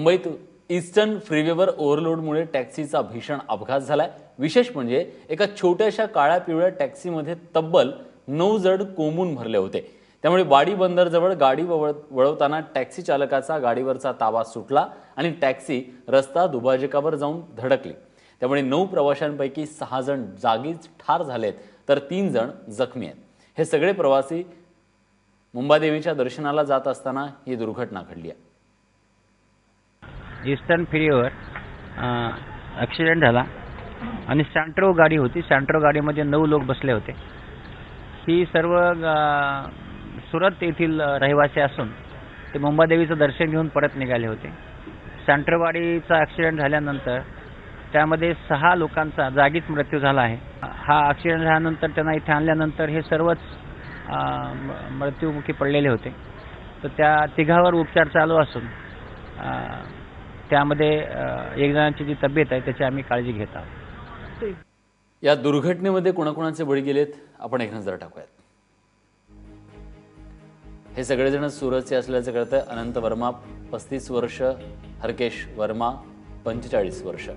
मुंबईत ईस्टर्न फ्रीवेवर ओव्हरलोडमुळे टॅक्सीचा भीषण अपघात झालाय। विशेष म्हणजे एका छोट्याशा काळ्या पिवळ्या टॅक्सीमध्ये तब्बल 9 जण कोंबून भरले होते। त्यामुळे वाडी बंदरजवळ गाडी वळवताना टॅक्सी चालकाचा गाडीवरचा ताबा सुटला आणि टॅक्सी रस्ता दुभाजकावर जाऊन धडकली। त्यामुळे 9 प्रवाशांपैकी 6 जण जागीच ठार झालेत तर 3 जण जखमी आहेत। हे सगळे प्रवासी मुंबादेवीच्या दर्शनाला जात असताना ही दुर्घटना घडली आहे। ईस्टर्न फ्रीवेवर ॲक्सिडेंट झाला आणि सँट्रो गाडी होती। सँट्रो गाडीमध्ये 9 लोक बसले होते। ही सर्व सुरत येथील रहिवासी असून ते मुंबादेवीचं दर्शन घेऊन परत निघाले होते। सँट्रो गाडीचा ॲक्सिडेंट झाल्यानंतर त्यामध्ये 6 लोकांचा जागीच मृत्यू झाला आहे। हा ॲक्सिडेंट झाल्यानंतर त्यांना इथे आणल्यानंतर हे सर्वच मृत्युमुखी पडलेले होते। तर त्या तिघावर उपचार चालू असून त्यामध्ये एक जणांची जी तब्येत आहे त्याची आम्ही काळजी घेत आहोत। या दुर्घटनेमध्ये कोणाकोणाचे बळी गेलेत आपण एक नजर टाकूयात। हे सगळेजण सुरतचे असल्याचं कळतंय। अनंत वर्मा 35 वर्ष, हरकेश वर्मा 45 वर्ष,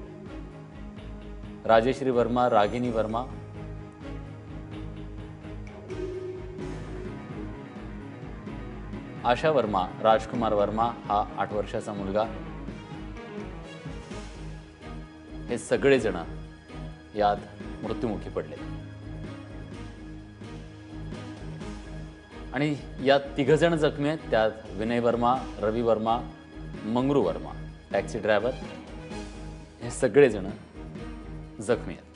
राजेश्री वर्मा, रागिनी वर्मा, आशा वर्मा, राजकुमार वर्मा हा 8 वर्षाचा मुलगा, हे सगळेजण यात मृत्युमुखी पडले। आणि यात 3 जण जखमी आहेत। त्यात विनय वर्मा, रवी वर्मा, मंगरू वर्मा टॅक्सी ड्रायव्हर, हे सगळेजण जखमी आहेत।